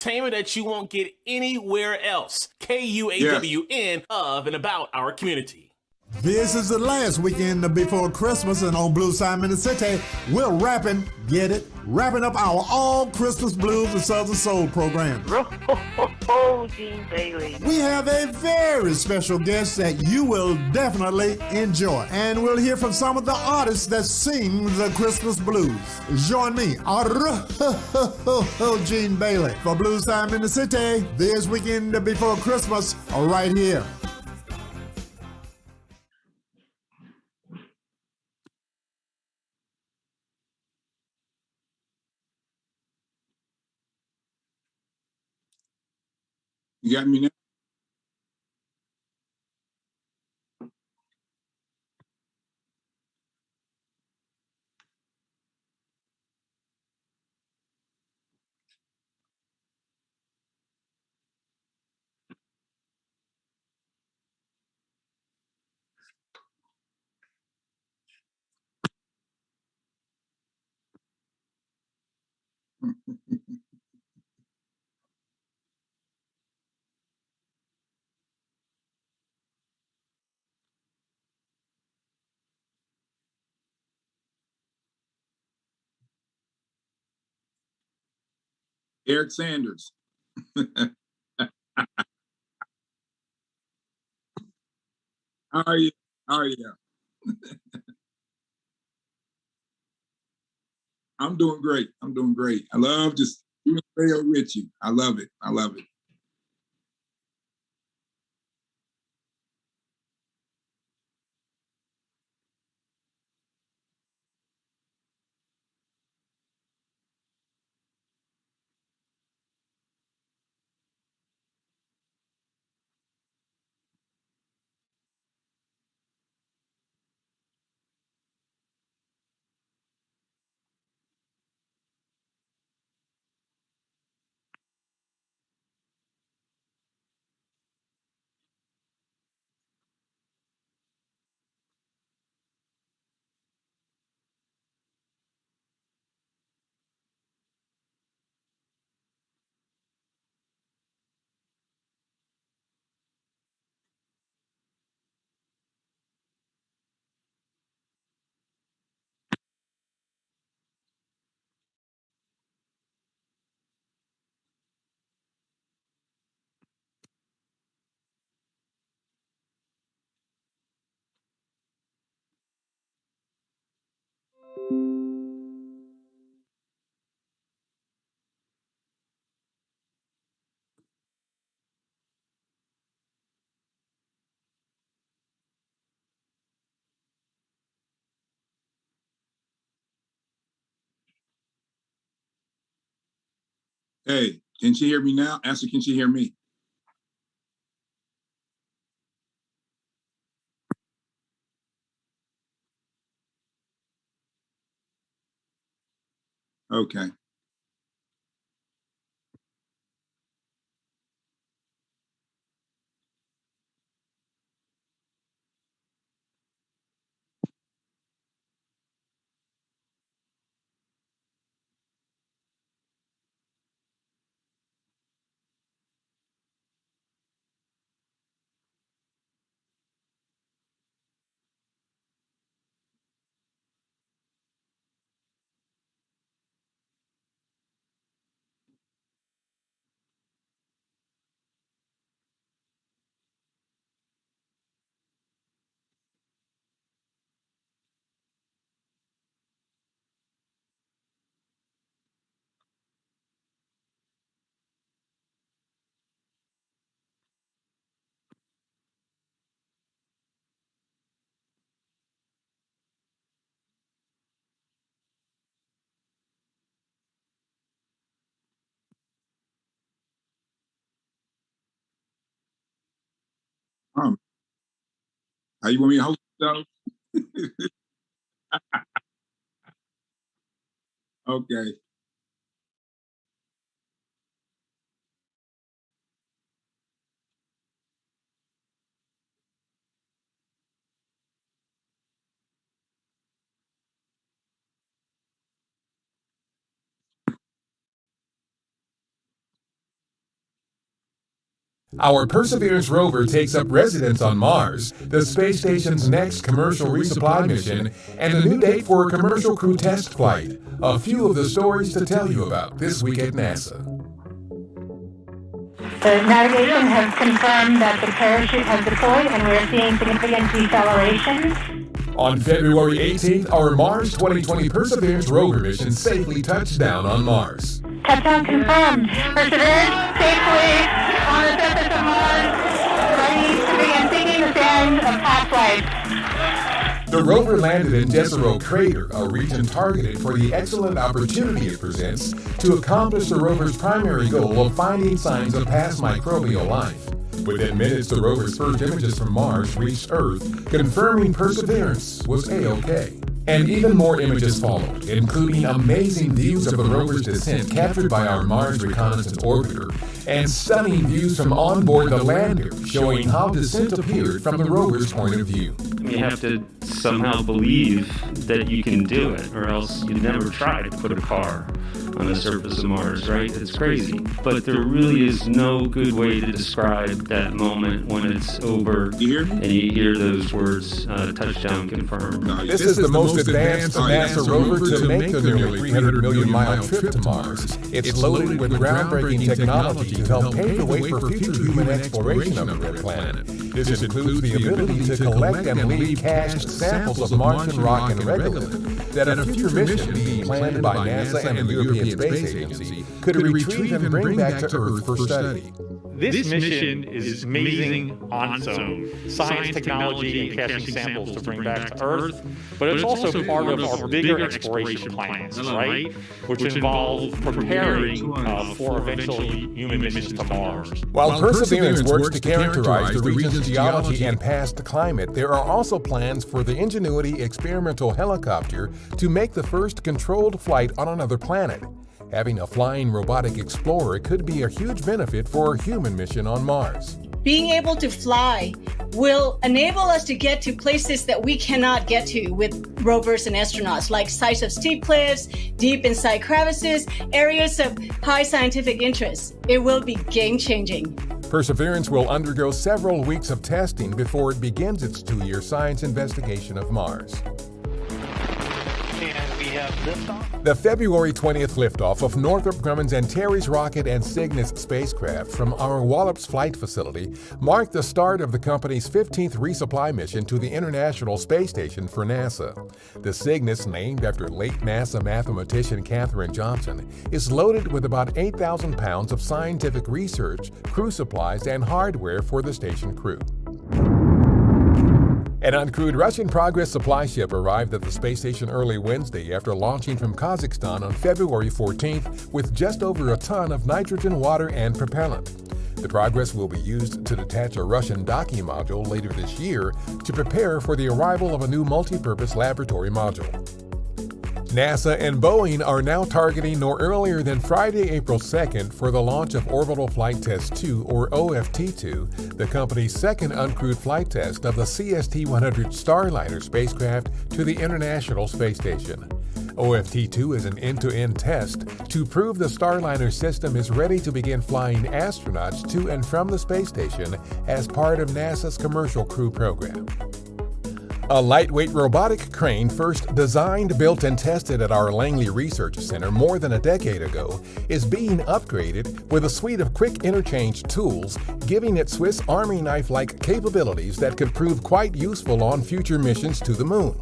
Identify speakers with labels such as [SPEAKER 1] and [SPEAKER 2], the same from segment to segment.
[SPEAKER 1] entertainment that you won't get anywhere else. KUAWN of and about our community.
[SPEAKER 2] This is the last weekend before Christmas, and on Blues Time in the City, we're wrapping up our all Christmas blues and Southern Soul program.
[SPEAKER 3] Gene Bailey.
[SPEAKER 2] We have a very special guest that you will definitely enjoy, and we'll hear from some of the artists that sing the Christmas blues. Join me, Gene Bailey, for Blues Time in the City this weekend before Christmas, right here.
[SPEAKER 4] You got me now? Eric Sanders. How are you? How are you? I'm doing great. I love just doing radio with you. I love it. Hey, can she hear me now? Ask her, can she hear me? Okay. How you want me to host the show? Okay.
[SPEAKER 5] Our Perseverance rover takes up residence on Mars, the space station's next commercial resupply mission, and a new date for a commercial crew test flight. A few of the stories to tell you about this week at NASA.
[SPEAKER 6] The navigation has confirmed that the parachute has deployed and we're seeing significant deceleration.
[SPEAKER 5] On February 18th, our Mars 2020 Perseverance rover mission safely touched down on Mars.
[SPEAKER 6] Touchdown confirmed. Perseverance safely on the surface of Mars, ready to begin seeking the sands of past life.
[SPEAKER 5] The rover landed in Jezero Crater, a region targeted for the excellent opportunity it presents to accomplish the rover's primary goal of finding signs of past microbial life. Within minutes, the rover's first images from Mars reached Earth, confirming Perseverance was A-OK. And even more images followed, including amazing views of the rover's descent captured by our Mars Reconnaissance Orbiter, and stunning views from onboard the lander, showing how descent appeared from the rover's point of view.
[SPEAKER 7] You have to somehow believe that you can do it, or else you'd never try to put a car on the surface of Mars, right? It's crazy. But there really is no good way to describe that moment when it's over and you hear those words, touchdown confirmed.
[SPEAKER 5] This is the most advanced NASA rover to make the nearly 300 million mile trip to Mars. It's loaded with groundbreaking technology to help pave the way for future human exploration of the red planet. This includes the ability to collect and leave cached samples of Martian rock and regolith that a future mission being planned by NASA and the European Space Agency could retrieve and bring back to Earth for study.
[SPEAKER 8] This mission is amazing on its own. Science, technology, and caching samples to bring back to Earth, but it's also part of our bigger exploration plans, right? Which involve preparing for eventual human missions to Mars.
[SPEAKER 5] While Perseverance works to characterize the region's geology and past climate, there are also plans for the Ingenuity experimental helicopter to make the first controlled flight on another planet. Having a flying robotic explorer could be a huge benefit for a human mission on Mars.
[SPEAKER 9] Being able to fly will enable us to get to places that we cannot get to with rovers and astronauts, like sites of steep cliffs, deep inside crevices, areas of high scientific interest. It will be game-changing.
[SPEAKER 5] Perseverance will undergo several weeks of testing before it begins its 2-year science investigation of Mars. The February 20th liftoff of Northrop Grumman's Antares rocket and Cygnus spacecraft from our Wallops flight facility marked the start of the company's 15th resupply mission to the International Space Station for NASA. The Cygnus, named after late NASA mathematician Katherine Johnson, is loaded with about 8,000 pounds of scientific research, crew supplies, and hardware for the station crew. An uncrewed Russian Progress supply ship arrived at the space station early Wednesday after launching from Kazakhstan on February 14th with just over a ton of nitrogen, water, and propellant. The Progress will be used to detach a Russian docking module later this year to prepare for the arrival of a new multi-purpose laboratory module. NASA and Boeing are now targeting no earlier than Friday, April 2nd for the launch of Orbital Flight Test 2, or OFT-2, the company's second uncrewed flight test of the CST-100 Starliner spacecraft to the International Space Station. OFT-2 is an end-to-end test to prove the Starliner system is ready to begin flying astronauts to and from the space station as part of NASA's Commercial Crew program. A lightweight robotic crane first designed, built, and tested at our Langley Research Center more than a decade ago is being upgraded with a suite of quick interchange tools, giving it Swiss Army knife-like capabilities that could prove quite useful on future missions to the moon.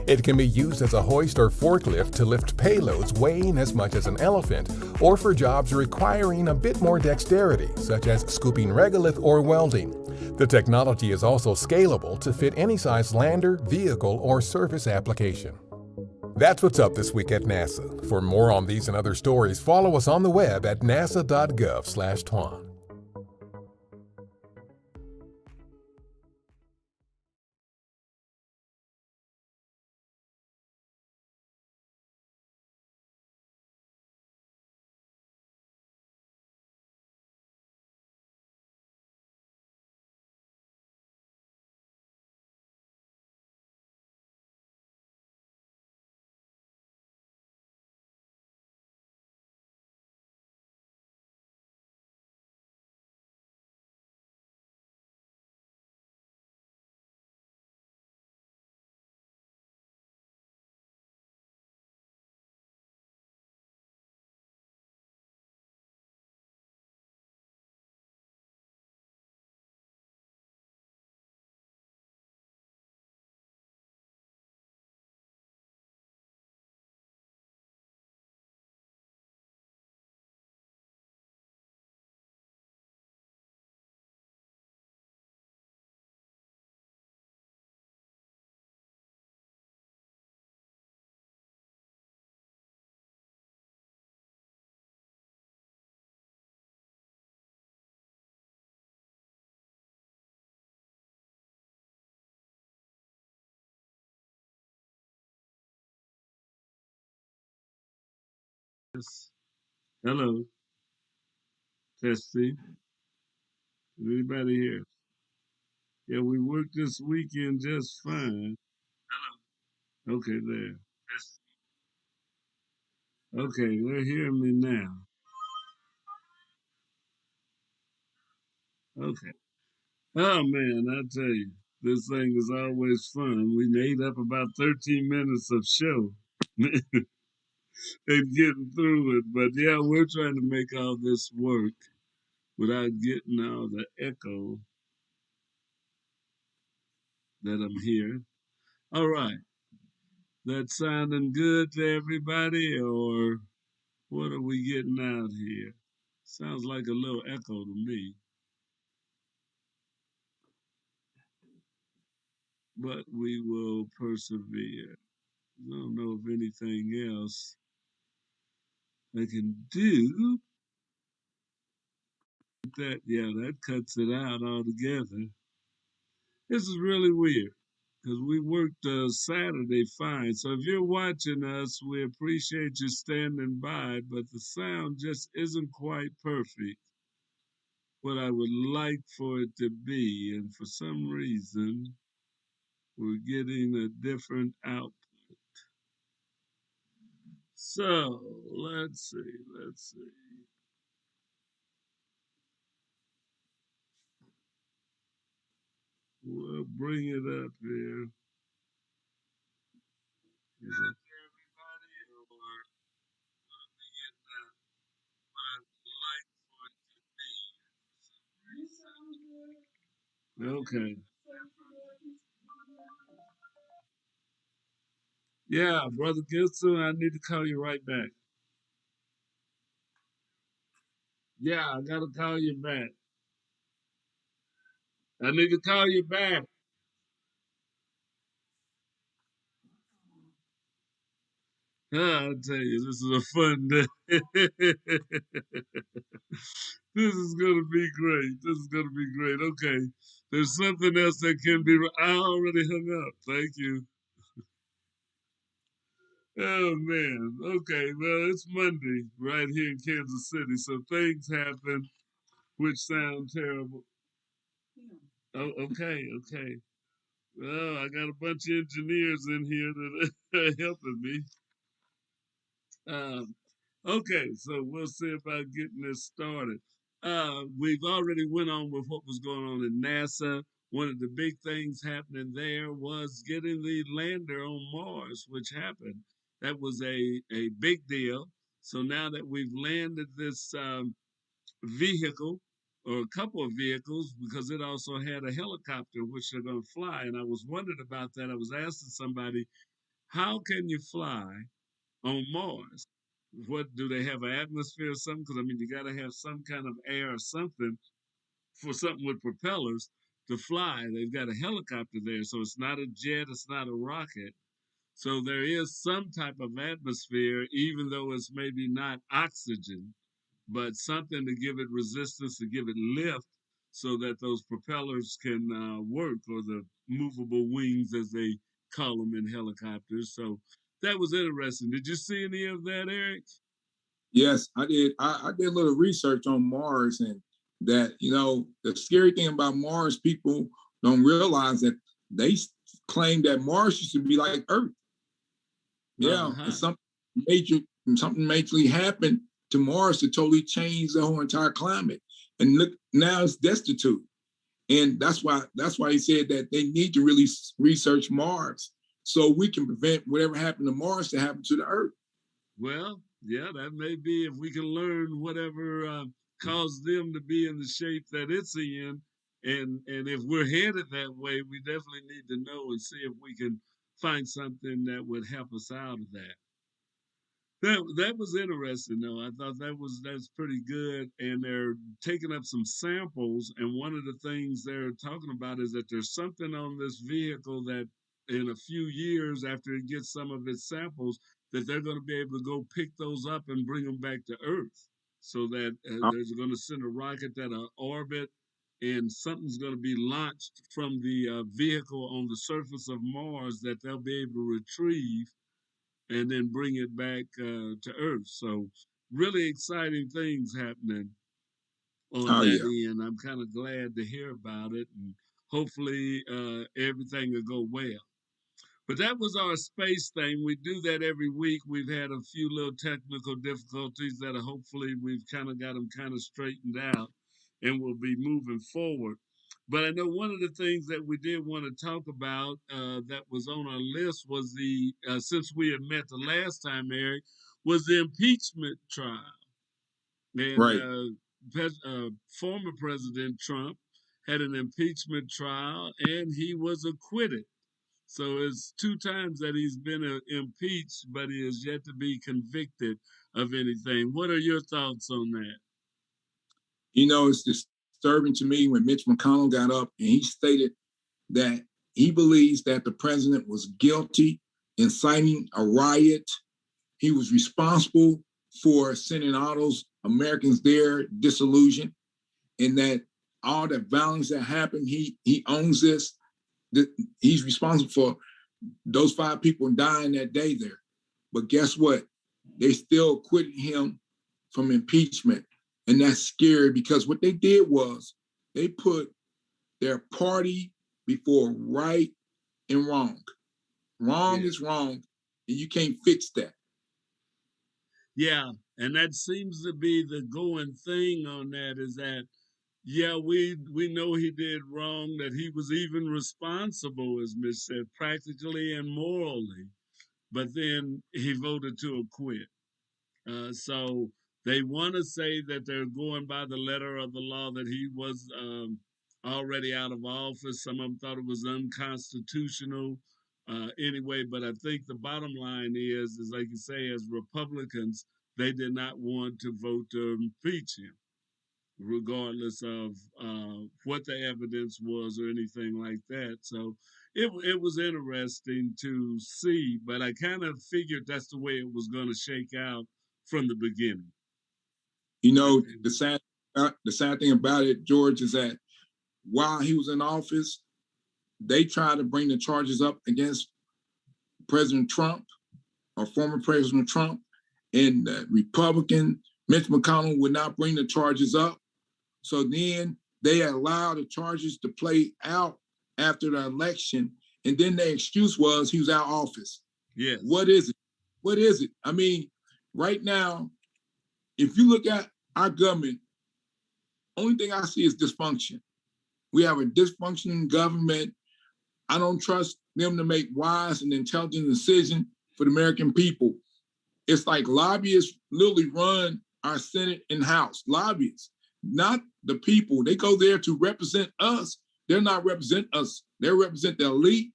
[SPEAKER 5] It can be used as a hoist or forklift to lift payloads weighing as much as an elephant, or for jobs requiring a bit more dexterity, such as scooping regolith or welding. The technology is also scalable to fit any size lander, vehicle, or surface application. That's what's up this week at NASA. For more on these and other stories, follow us on the web at nasa.gov/twan.
[SPEAKER 10] Hello. Testing. Anybody here? Yeah, we worked this weekend just fine. Okay, there. Okay, they're hearing me now. Okay. Oh man, I tell you, this thing is always fun. We made up about 13 minutes of show and getting through it. But yeah, we're trying to make all this work without getting all the echo that I'm hearing. All right. That sounding good to everybody, or what are we getting out here? Sounds like a little echo to me, but we will persevere. I don't know of anything else I can do. That, yeah, that cuts it out altogether. This is really weird because we worked Saturday fine. So if you're watching us, we appreciate you standing by, but the sound just isn't quite perfect what I would like for it to be. And for some reason, we're getting a different output. So let's see. We'll bring it up here. Is that everybody, or we get what I would like for it to be? Okay. Yeah, Brother Gibson, I need to call you right back. Yeah, I gotta call you back. I need to call you back. I'll tell you, this is a fun day. This is gonna be great. This is gonna be great. Okay. There's something else that can be. I already hung up. Thank you. Oh man. Okay. Well, it's Monday right here in Kansas City, so things happen which sound terrible. Oh, okay. Okay. Well, I got a bunch of engineers in here that are helping me. Um, okay, so we'll see about getting this started. We've already went on with what was going on in NASA. One of the big things happening there was getting the lander on Mars, which happened. That was a big deal. So now that we've landed this vehicle, or a couple of vehicles, because it also had a helicopter which they're going to fly. And I was wondering about that. I was asking somebody, how can you fly on Mars? What do they have, an atmosphere or something? Because I mean, you got to have some kind of air or something for something with propellers to fly. They've got a helicopter there, so it's not a jet, it's not a rocket. So there is some type of atmosphere, even though it's maybe not oxygen, but something to give it resistance, to give it lift, so that those propellers can work, or the movable wings, as they call them in helicopters. So that was interesting. Did you see any of that, Eric?
[SPEAKER 4] Yes, I did. I did a little research on Mars, and that, the scary thing about Mars, people don't realize that they claim that Mars used to be like Earth. Yeah, and major something majorly happened to Mars to totally change the whole entire climate. And look, now it's destitute. And that's why he said that they need to really research Mars so we can prevent whatever happened to Mars to happen to the Earth.
[SPEAKER 10] Well, yeah, that may be, if we can learn whatever caused them to be in the shape that it's in, and if we're headed that way, we definitely need to know and see if we can find something that would help us out of that. That was interesting though. I thought that's pretty good. And they're taking up some samples, and one of the things they're talking about is that there's something on this vehicle that in a few years, after it gets some of its samples, that they're going to be able to go pick those up and bring them back to Earth. So that they're going to send a rocket that'll orbit, and something's going to be launched from the vehicle on the surface of Mars that they'll be able to retrieve and then bring it back to Earth. So really exciting things happening on
[SPEAKER 4] Oh
[SPEAKER 10] that
[SPEAKER 4] yeah.
[SPEAKER 10] end. I'm kind of glad to hear about it, and hopefully everything will go well. But that was our space thing. We do that every week. We've had a few little technical difficulties that hopefully we've kind of got them kind of straightened out, and we'll be moving forward. But I know one of the things that we did want to talk about that was on our list was since we had met the last time, Eric, was the impeachment trial. And
[SPEAKER 4] Right.
[SPEAKER 10] Former President Trump had an impeachment trial and he was acquitted. So it's 2 times that he's been impeached, but he is yet to be convicted of anything. What are your thoughts on that?
[SPEAKER 4] You know, it's disturbing to me when Mitch McConnell got up and he stated that he believes that the president was guilty, inciting a riot. He was responsible for sending all those Americans there disillusioned, and that all the violence that happened, he owns this. He's responsible for those 5 people dying that day there. But guess what? They still acquitted him from impeachment. And that's scary because what they did was they put their party before right and wrong. Wrong is wrong, and you can't fix that.
[SPEAKER 10] Yeah, and that seems to be the going thing on that is that, yeah, we know he did wrong, that he was even responsible, as Mitch said, practically and morally, but then he voted to acquit. So they want to say that they're going by the letter of the law, that he was already out of office. Some of them thought it was unconstitutional anyway. But I think the bottom line is like you say, as Republicans, they did not want to vote to impeach him, regardless of what the evidence was or anything like that. So it was interesting to see, but I kind of figured that's the way it was going to shake out from the beginning.
[SPEAKER 4] You know, the sad thing about it, George, is that while he was in office, they tried to bring the charges up against President Trump or former President Trump, and the Republican Mitch McConnell would not bring the charges up. So then they allowed the charges to play out after the election, and then their excuse was he was out of office.
[SPEAKER 10] Yes.
[SPEAKER 4] What is it? What is it? I mean, right now, if you look at our government, only thing I see is dysfunction. We have a dysfunctioning government. I don't trust them to make wise and intelligent decisions for the American people. It's like lobbyists literally run our Senate and House. Lobbyists, not the people. They go there to represent us. They're not represent us. They represent the elite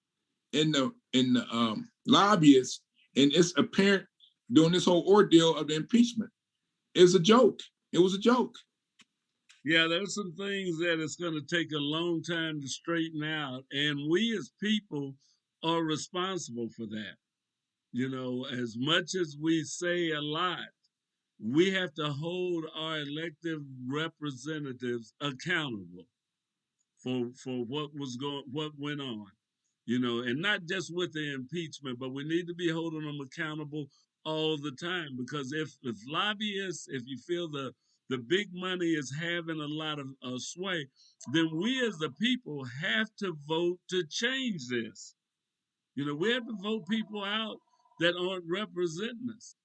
[SPEAKER 4] and the lobbyists. And it's apparent during this whole ordeal of the impeachment. It's a joke. It was a joke.
[SPEAKER 10] Yeah, there's some things that it's going to take a long time to straighten out. And we as people are responsible for that. You know, as much as we say a lot, we have to hold our elected representatives accountable for what went on. You know, and not just with the impeachment, but we need to be holding them accountable all the time. Because if lobbyists, if you feel the big money is having a lot of sway, then we as the people have to vote to change this. You know, we have to vote people out that aren't representing us,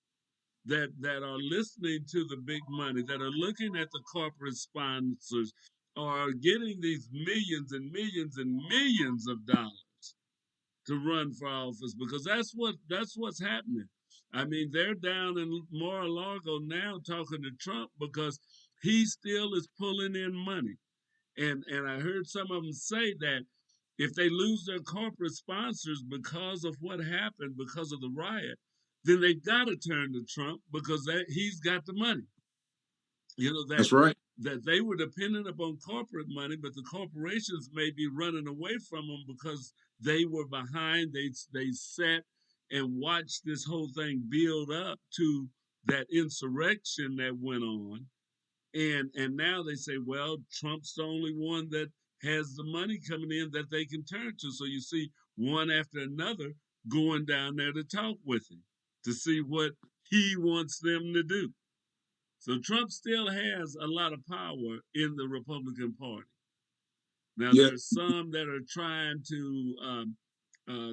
[SPEAKER 10] that are listening to the big money, that are looking at the corporate sponsors, are getting these millions and millions and millions of dollars to run for office, because that's what's happening. I mean, they're down in Mar-a-Lago now talking to Trump because he still is pulling in money. And I heard some of them say that if they lose their corporate sponsors because of what happened, because of the riot, then they got to turn to Trump because he's got the money. You know,
[SPEAKER 4] That's right.
[SPEAKER 10] That they were dependent upon corporate money, but the corporations may be running away from them because they were behind. They sat and watched this whole thing build up to that insurrection that went on. And now they say, well, Trump's the only one that has the money coming in that they can turn to. So you see one after another going down there to talk with him, to see what he wants them to do. So Trump still has a lot of power in the Republican Party. Now,
[SPEAKER 4] Yeah,
[SPEAKER 10] there's some that are trying to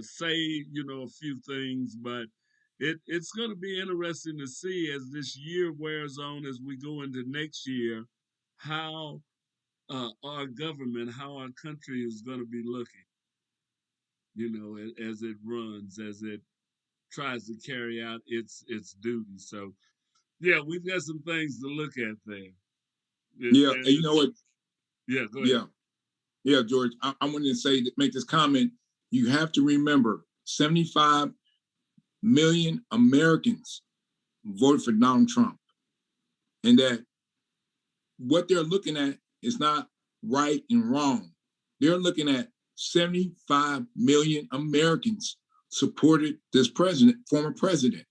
[SPEAKER 10] say, a few things, but it's going to be interesting to see as this year wears on, as we go into next year, how our government, how our country is going to be looking, as it runs, as it tries to carry out its duties. So, yeah, we've got some things to look at there.
[SPEAKER 4] yeah, and you know what?
[SPEAKER 10] Yeah, go ahead.
[SPEAKER 4] Yeah, yeah, George. I wanted to say, make this comment. You have to remember, 75 million Americans voted for Donald Trump, and that what they're looking at is not right and wrong. They're looking at 75 million Americans supported this president, former president.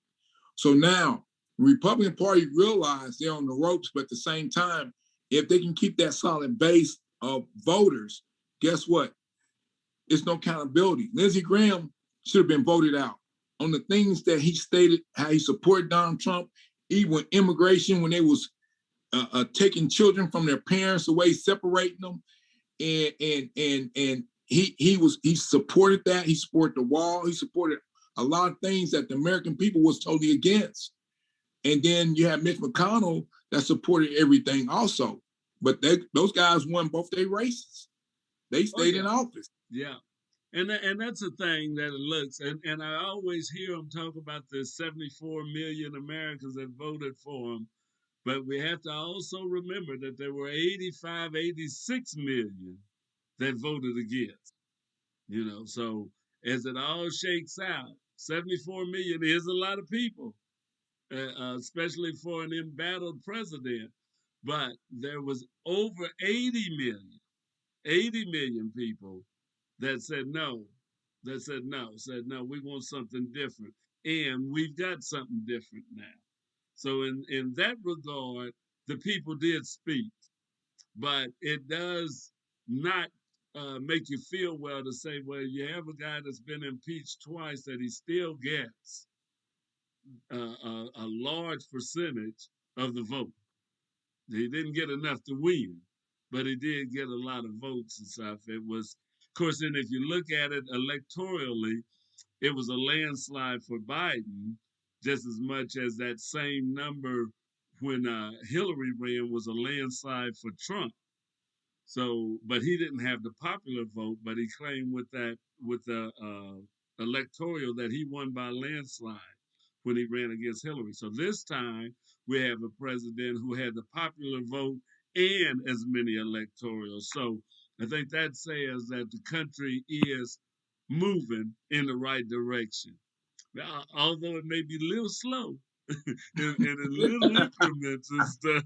[SPEAKER 4] So now the Republican Party realize they're on the ropes, but at the same time, if they can keep that solid base of voters, guess what? It's no accountability. Lindsey Graham should have been voted out on the things that he stated, how he supported Donald Trump, even with immigration, when they was taking children from their parents away, separating them, and he supported that. He supported the wall. He supported a lot of things that the American people was totally against. And then you have Mitch McConnell that supported everything also. But those guys won both their races. They stayed in office.
[SPEAKER 10] Yeah. And that's the thing that it looks, and I always hear them talk about the 74 million Americans that voted for him. But we have to also remember that there were 85, 86 million that voted against. So as it all shakes out, 74 million is a lot of people, especially for an embattled president. But there was over 80 million people that said no, said no, we want something different. And we've got something different now. So in that regard, the people did speak, but it does not make you feel well to say, well, you have a guy that's been impeached twice, that he still gets a large percentage of the vote. He didn't get enough to win, but he did get a lot of votes and stuff. It was, of course, and if you look at it electorally, it was a landslide for Biden, just as much as that same number when Hillary ran was a landslide for Trump. So, but he didn't have the popular vote, but he claimed with the electoral that he won by landslide when he ran against Hillary. So this time we have a president who had the popular vote and as many electorals. So I think that says that the country is moving in the right direction. Although it may be a little slow and in little increments and stuff,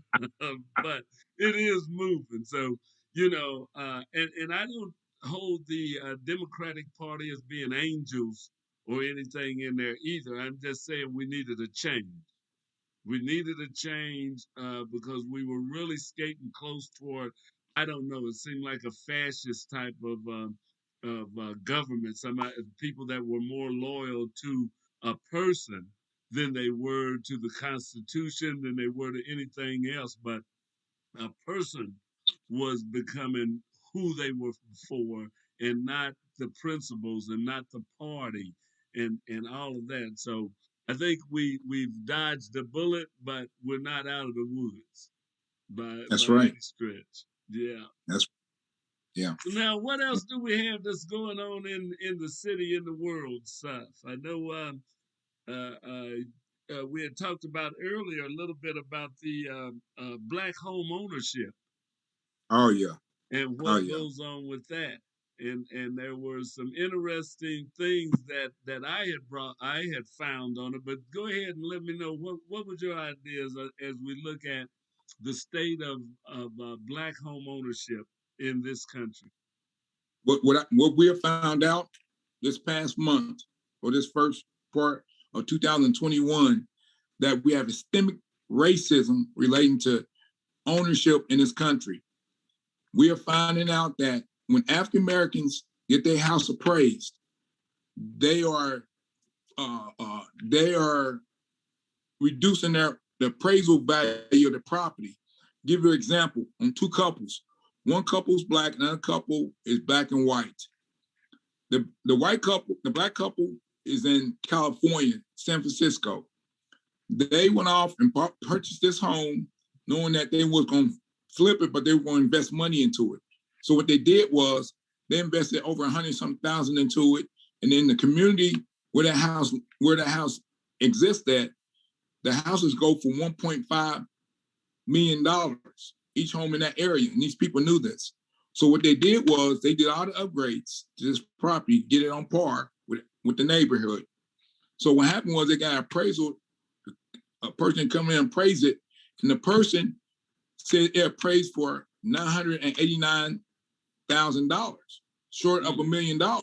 [SPEAKER 10] but it is moving. So, and I don't hold the Democratic Party as being angels or anything in there either. I'm just saying we needed a change. We needed a change because we were really skating close toward, I don't know, it seemed like a fascist type of government. Some people that were more loyal to a person than they were to the Constitution, than they were to anything else. But a person was becoming who they were for, and not the principles, and not the party, and all of that. So I think we've dodged the bullet, but we're not out of the woods by
[SPEAKER 4] right.
[SPEAKER 10] any stretch. Yeah.
[SPEAKER 4] Yeah.
[SPEAKER 10] Now, what else do we have that's going on in the city, in the world, stuff? I know we had talked about earlier a little bit about the black home ownership.
[SPEAKER 4] Oh yeah.
[SPEAKER 10] And what goes on with that. And there were some interesting things that I had found on it. But go ahead and let me know what was your ideas as we look at the state of black home ownership in this country.
[SPEAKER 4] What we have found out this past month, or this first part of 2021, that we have systemic racism relating to ownership in this country. We are finding out that when African Americans get their house appraised, they are they are reducing the appraisal value of the property. Give you an example on two couples. One couple's black, another couple is black and white. The white couple, the black couple is in California, San Francisco. They went off and purchased this home knowing that they was going to flip it, but they were going to invest money into it. So what they did was they invested over 100-some thousand into it. And then the community where the house exists at, the houses go for $1.5 million, each home in that area. And these people knew this. So what they did was they did all the upgrades to this property, get it on par with the neighborhood. So what happened was they got an appraisal, a person come in and appraise it, and the person said it appraised for $989,000, short of $1 million.
[SPEAKER 10] So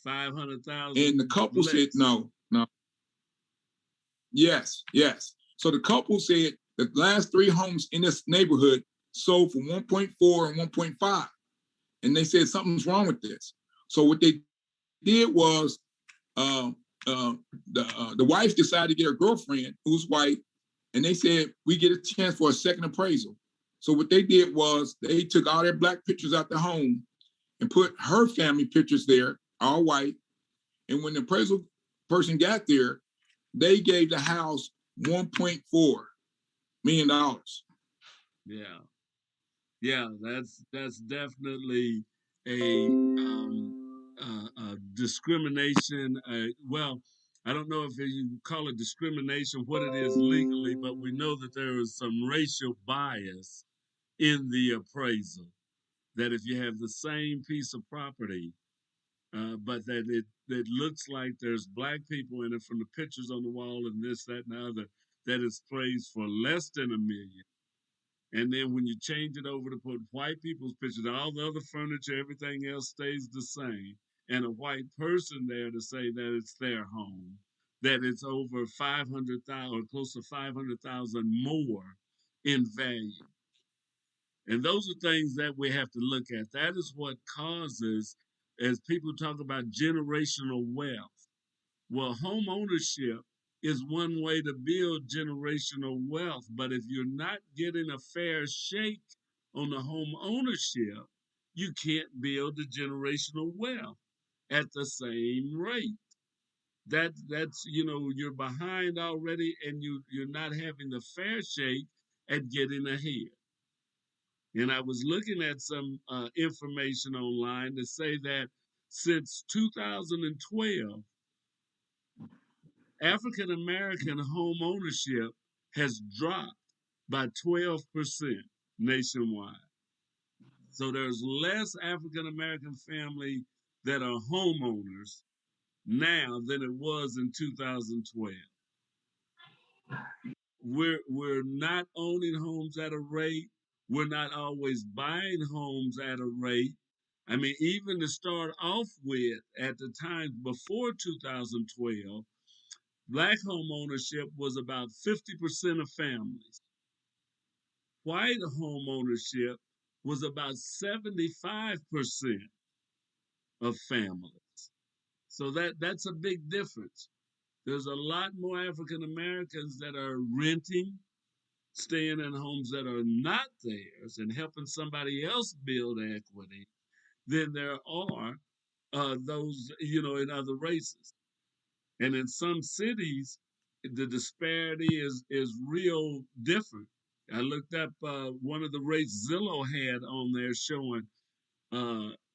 [SPEAKER 10] 500,000.
[SPEAKER 4] And the couple said no. Yes. So the couple said the last 3 homes in this neighborhood sold for 1.4 and 1.5. And they said something's wrong with this. So what they did was the wife decided to get her girlfriend, who's white, and they said, we get a chance for a second appraisal. So what they did was they took all their black pictures out the home and put her family pictures there, all white. And when the appraisal person got there, they gave the house $1.4 million.
[SPEAKER 10] Yeah, that's definitely a discrimination. Well, I don't know if you call it discrimination, what it is legally, but we know that there is some racial bias in the appraisal. That if you have the same piece of property, but that it looks like there's black people in it from the pictures on the wall and this, that, and the other, that is praised for less than $1 million. And then when you change it over to put white people's pictures, all the other furniture, everything else stays the same, and a white person there to say that it's their home, that it's over 500,000 or close to 500,000 more in value. And those are things that we have to look at. That is what causes, as people talk about generational wealth. Well, home ownership is one way to build generational wealth. But if you're not getting a fair shake on the home ownership, you can't build the generational wealth at the same rate. That's you're behind already, and you're not having the fair shake at getting ahead. And I was looking at some information online to say that since 2012, African American home ownership has dropped by 12% nationwide. So there's less African American family that are homeowners now than it was in 2012. We're not owning homes at a rate. We're not always buying homes at a rate. I mean, even to start off with, at the time before 2012, Black home ownership was about 50% of families. White home ownership was about 75% of families. So that's a big difference. There's a lot more African Americans that are renting, staying in homes that are not theirs and helping somebody else build equity than there are those, in other races. And in some cities, the disparity is real different. I looked up one of the rates Zillow had on there showing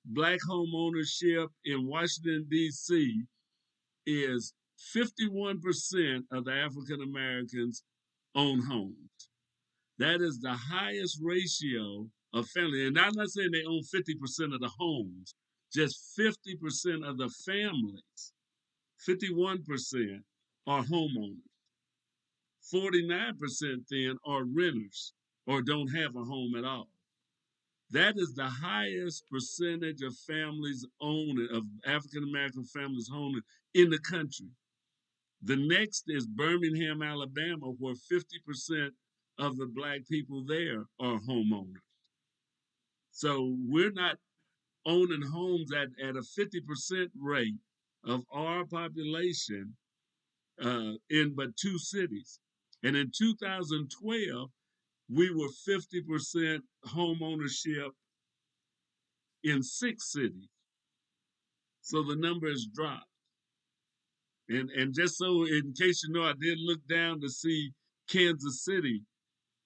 [SPEAKER 10] Black home ownership in Washington, D.C. is 51% of the African Americans own homes. That is the highest ratio of family. And I'm not saying they own 50% of the homes, just 50% of the families. 51% are homeowners. 49% then are renters or don't have a home at all. That is the highest percentage of families owning, of African American families owning in the country. The next is Birmingham, Alabama, where 50% of the Black people there are homeowners. So we're not owning homes at a 50% rate of our population in but 2 cities. And in 2012, we were 50% home ownership in 6 cities. So the number has dropped. And just so in case you know, I did look down to see Kansas City,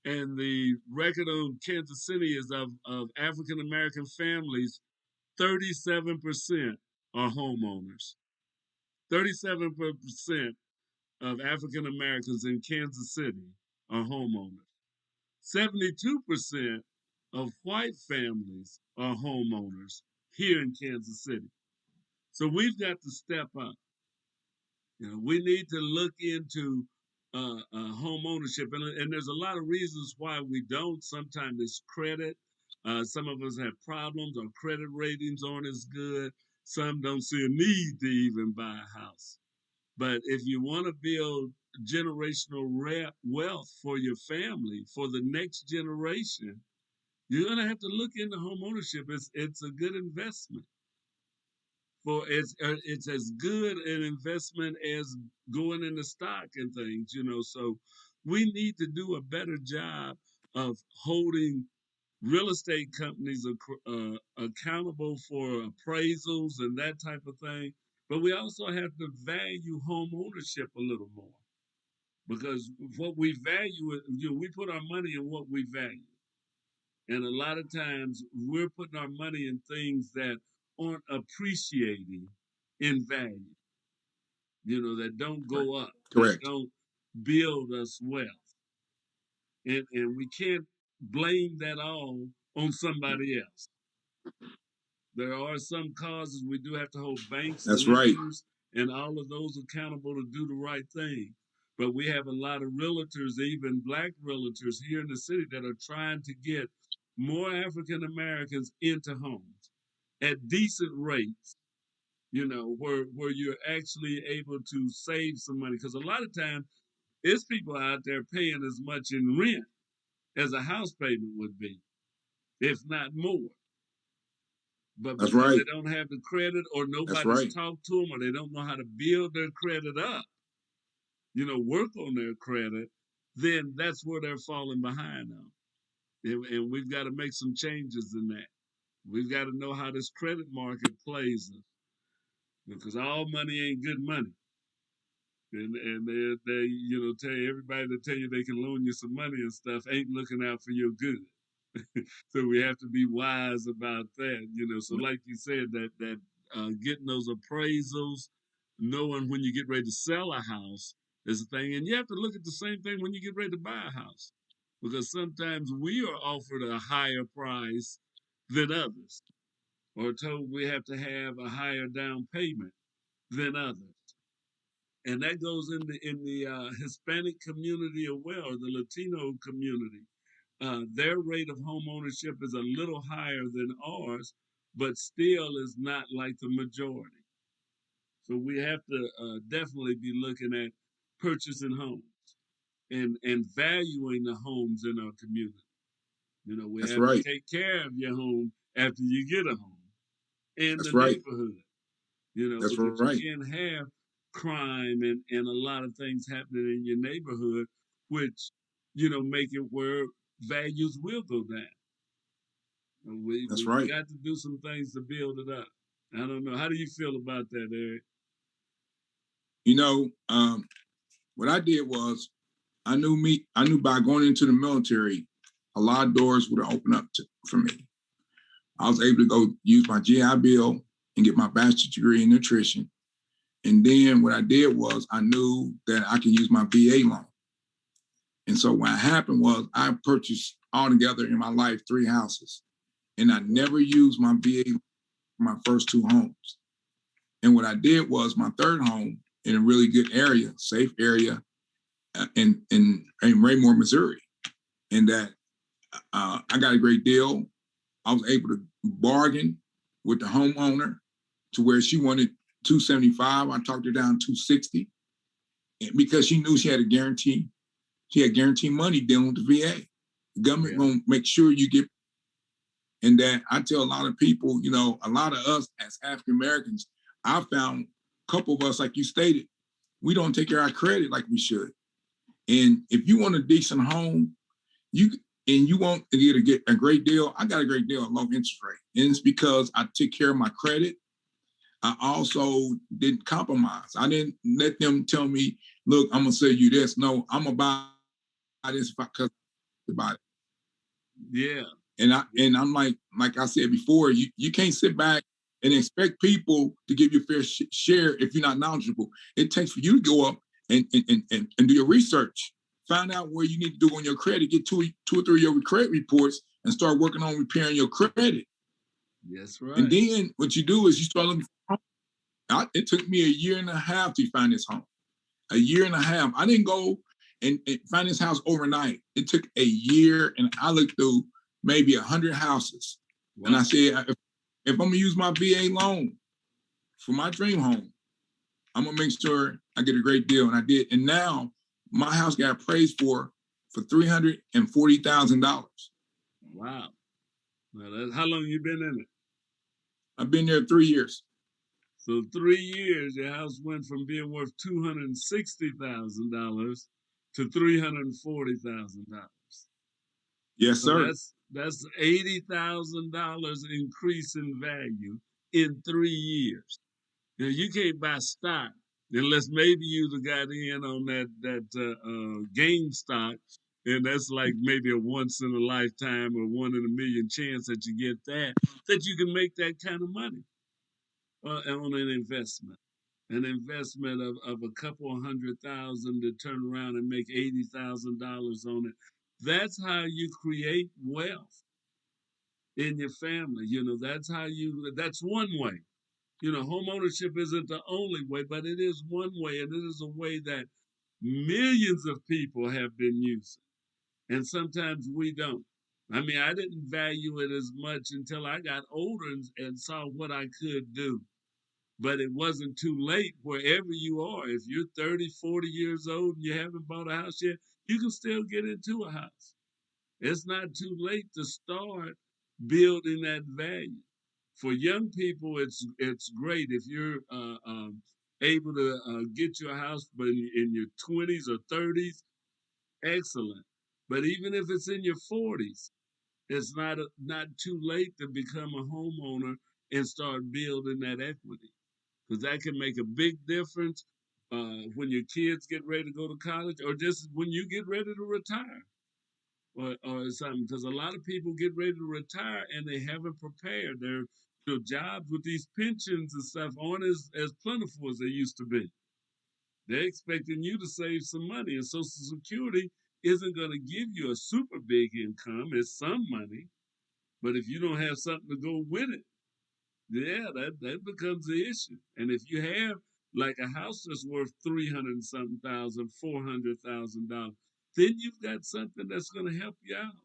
[SPEAKER 10] and the record on Kansas City is of African American families, 37% are homeowners. 37% of African Americans in Kansas City are homeowners. 72% of white families are homeowners here in Kansas City. So we've got to step up. You know, we need to look into home ownership, and there's a lot of reasons why we don't. Sometimes it's credit. Some of us have problems. Our credit ratings aren't as good. Some don't see a need to even buy a house. But if you want to build generational wealth for your family, for the next generation, you're going to have to look into home ownership. It's a good investment. It's as good an investment as going into stock and things, you know. So we need to do a better job of holding real estate companies accountable for appraisals and that type of thing. But we also have to value home ownership a little more, because what we value, you know, we put our money in what we value. And a lot of times we're putting our money in things that aren't appreciating in value, you know, that don't go up, that don't build us wealth. And we can't blame that all on somebody else. There are some causes we do have to hold banks, lenders, and all of those accountable to do the right thing. But we have a lot of realtors, even black realtors here in the city, that are trying to get more African Americans into homes at decent rates, you know, where you're actually able to save some money. Because a lot of times, it's people out there paying as much in rent as a house payment would be, if not more. But because they don't have the credit, or nobody's talked to them, or they don't know how to build their credit up, you know, work on their credit, then that's where they're falling behind on. And we've got to make some changes in that. We've got to know how this credit market plays, because all money ain't good money. And they you know, tell you, everybody that tell you they can loan you some money and stuff ain't looking out for your good. So we have to be wise about that, you know. So like you said, that getting those appraisals, knowing when you get ready to sell a house is a thing. And you have to look at the same thing when you get ready to buy a house, because sometimes we are offered a higher price than others, or told we have to have a higher down payment than others. And that goes in the Hispanic community as well, or the Latino community. Their rate of home ownership is a little higher than ours, but still is not like the majority. So we have to definitely be looking at purchasing homes and valuing the homes in our community. You know, we have to take care of your home after you get a home in the neighborhood. You know, because you can't have crime and a lot of things happening in your neighborhood, which, you know, make it where values will go down. We've got to do some things to build it up. I don't know. How do you feel about that, Eric?
[SPEAKER 4] You know, what I did was I knew by going into the military, a lot of doors would have opened up for me. I was able to go use my GI Bill and get my bachelor's degree in nutrition. And then what I did was I knew that I can use my VA loan. And so what happened was I purchased altogether in my life 3 houses. And I never used my VA for my first 2 homes. And what I did was my 3rd home in a really good area, safe area, in Raymore, Missouri. And that I got a great deal. I was able to bargain with the homeowner to where she wanted $275. I talked her down $260, because she knew she had a guarantee. She had guaranteed money dealing with the VA. The government gonna make sure you get. And that I tell a lot of people, you know, a lot of us as African Americans, I found a couple of us, like you stated, we don't take care of our credit like we should. And if you want a decent home, you want to get a great deal. I got a great deal at low interest rate. And it's because I took care of my credit. I also didn't compromise. I didn't let them tell me, look, I'm gonna sell you this. No, I'm gonna buy this because about it.
[SPEAKER 10] Yeah.
[SPEAKER 4] And I'm like I said before, you can't sit back and expect people to give you a fair share if you're not knowledgeable. It takes for you to go up and do your research, find out where you need to do on your credit, get two or three of your credit reports, and start working on repairing your credit.
[SPEAKER 10] That's right.
[SPEAKER 4] And then what you do is you start looking for home. It took me a year and a half to find this home. A year and a half. I didn't go and find this house overnight. It took a year, and I looked through maybe 100 houses. Wow. And I said, if I'm gonna use my VA loan for my dream home, I'm gonna make sure I get a great deal. And I did. And now my house got appraised for $340,000.
[SPEAKER 10] Wow. Now how long you been in it?
[SPEAKER 4] I've been there 3 years.
[SPEAKER 10] So 3 years, your house went from being worth $260,000 to $340,000.
[SPEAKER 4] Yes, sir.
[SPEAKER 10] That's $80,000 increase in value in 3 years. Now you can't buy stock unless maybe you got in on that game stock, and that's like maybe a once in a lifetime or 1 in a million chance that you get that you can make that kind of money on an investment. An investment of a couple $100,000 to turn around and make $80,000 on it. That's how you create wealth in your family. That's one way. Home ownership isn't the only way, but it is one way, and it is a way that millions of people have been using. And sometimes we don't. I mean, I didn't value it as much until I got older and saw what I could do. But it wasn't too late wherever you are. If you're 30, 40 years old and you haven't bought a house yet, you can still get into a house. It's not too late to start building that value. For young people, it's great if you're able to get your house in your 20s or 30s. Excellent. But even if it's in your 40s, it's not too late to become a homeowner and start building that equity. Because that can make a big difference when your kids get ready to go to college, or just when you get ready to retire, or something. Because a lot of people get ready to retire and they haven't prepared. Their jobs with these pensions and stuff aren't as plentiful as they used to be. They're expecting you to save some money, and Social Security isn't going to give you a super big income. It's some money, but if you don't have something to go with it, yeah, that becomes the issue. And if you have like a house that's worth 300 something thousand, $400,000, then you've got something that's going to help you out.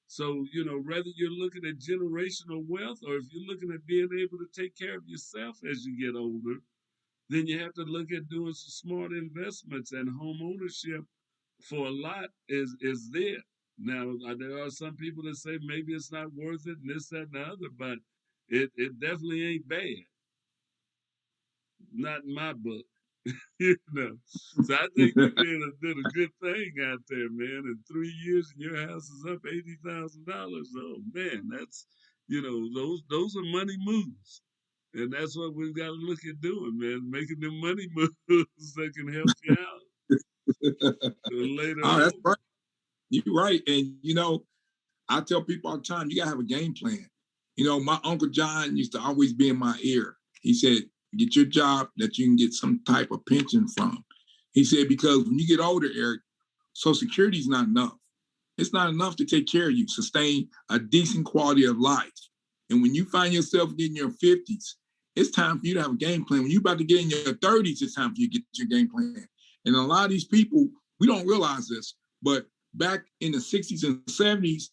[SPEAKER 10] So, whether you're looking at generational wealth or if you're looking at being able to take care of yourself as you get older, then you have to look at doing some smart investments, and home ownership for a lot is there. Now, there are some people that say maybe it's not worth it and this, that, and the other, but it definitely ain't bad. Not in my book. So I think you did a good thing out there, man. In 3 years and your house is up $80,000. Oh man, that's those are money moves. And that's what we've got to look at doing, man. Making them money moves that can help you out. Later on.
[SPEAKER 4] That's right. You're right. And I tell people all the time, you gotta have a game plan. My Uncle John used to always be in my ear. He said, get your job that you can get some type of pension from. He said, because when you get older, Eric, Social Security is not enough. It's not enough to take care of you, sustain a decent quality of life. And when you find yourself getting your 50s, it's time for you to have a game plan. When you're about to get in your 30s, it's time for you to get your game plan. And a lot of these people, we don't realize this, but back in the 60s and 70s,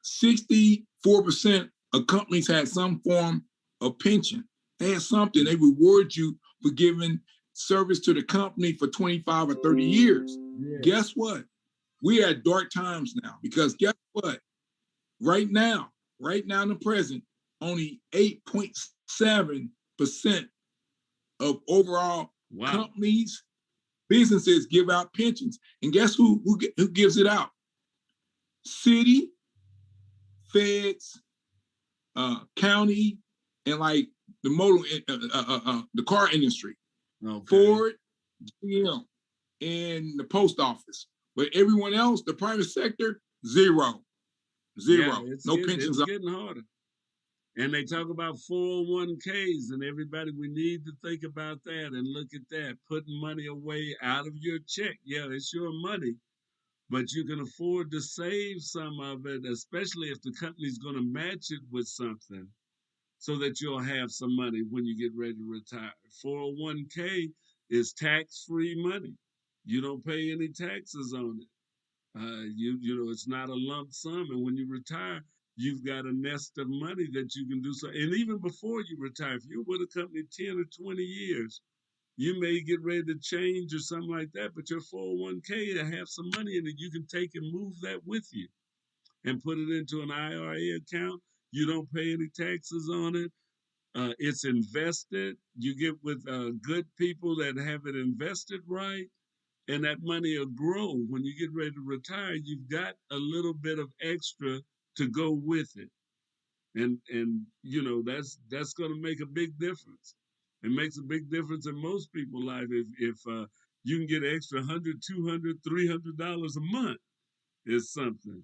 [SPEAKER 4] 64% of companies had some form of pension. They had something. They reward you for giving service to the company for 25 or 30 years. Yeah. Guess what? We are at dark times now, because guess what? Right now in the present, only 8.7% of overall companies businesses give out pensions. And guess who gives it out? City, feds, county, and like the car industry.
[SPEAKER 10] Okay.
[SPEAKER 4] Ford, GM, and the post office. But everyone else, the private sector, zero.
[SPEAKER 10] Yeah,
[SPEAKER 4] pensions.
[SPEAKER 10] It's getting harder. And they talk about 401ks, and everybody, we need to think about that and look at that. Putting money away out of your check. Yeah, it's your money, but you can afford to save some of it, especially if the company's going to match it with something so that you'll have some money when you get ready to retire. 401k is tax-free money. You don't pay any taxes on it. You know, it's not a lump sum. And when you retire, you've got a nest of money that you can do so. And even before you retire, if you're with a company 10 or 20 years, you may get ready to change or something like that, but your 401k to have some money in it, you can take and move that with you and put it into an IRA account. You don't pay any taxes on it. It's invested. You get with good people that have it invested right, and that money will grow. When you get ready to retire, you've got a little bit of extra to go with it. And you know, that's going to make a big difference. It makes a big difference in most people's life if you can get an extra $100, $200, $300 a month is something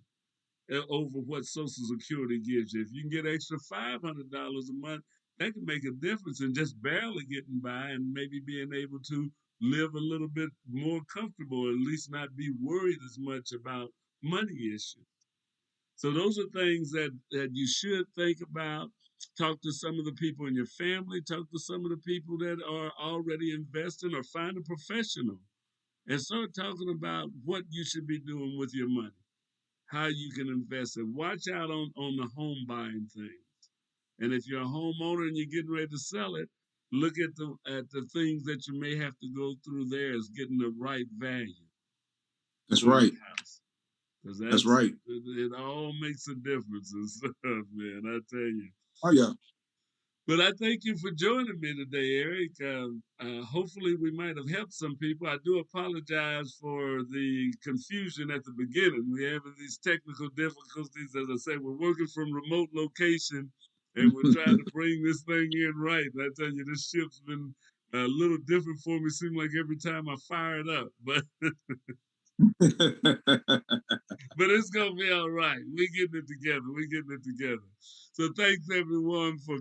[SPEAKER 10] over what Social Security gives you. If you can get extra $500 a month, that can make a difference in just barely getting by and maybe being able to live a little bit more comfortable, or at least not be worried as much about money issues. So those are things that you should think about. Talk to some of the people in your family, talk to some of the people that are already investing, or find a professional and start talking about what you should be doing with your money, how you can invest it. Watch out on the home buying things. And if you're a homeowner and you're getting ready to sell it, look at the things that you may have to go through there as getting the right value.
[SPEAKER 4] That's right.
[SPEAKER 10] That's right. It all makes a difference and stuff, man. I tell you.
[SPEAKER 4] Oh yeah.
[SPEAKER 10] But I thank you for joining me today, Eric. Hopefully we might have helped some people. I do apologize for the confusion at the beginning. We're having these technical difficulties. As I say, we're working from remote location, and we're trying to bring this thing in right. And I tell you, this ship's been a little different for me. Seems like every time I fire it up, but but it's gonna be all right. We're getting it together. So thanks everyone for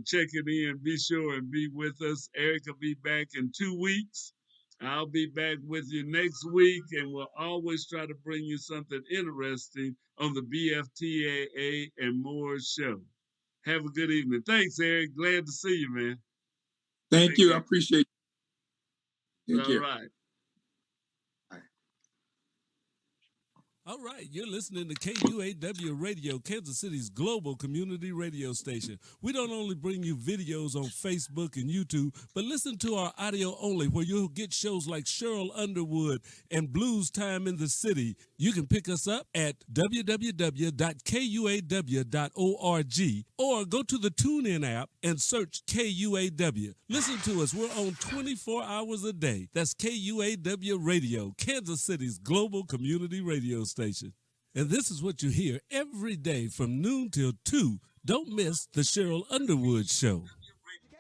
[SPEAKER 10] checking in. Be sure and be with us. Eric will be back in 2 weeks. I'll be back with you next week, and we'll always try to bring you something interesting on the BFTAA and more show. Have a good evening. Thanks, Eric. Glad to see you, man.
[SPEAKER 4] Thank you. I appreciate it.
[SPEAKER 10] All right.
[SPEAKER 11] All right, you're listening to KUAW Radio, Kansas City's global community radio station. We don't only bring you videos on Facebook and YouTube, but listen to our audio only, where you'll get shows like Cheryl Underwood and Blues Time in the City. You can pick us up at www.kuaw.org or go to the TuneIn app and search KUAW. Listen to us. We're on 24 hours a day. That's KUAW Radio, Kansas City's global community radio station. And this is what you hear every day from noon till 2. Don't miss the Cheryl Underwood Show.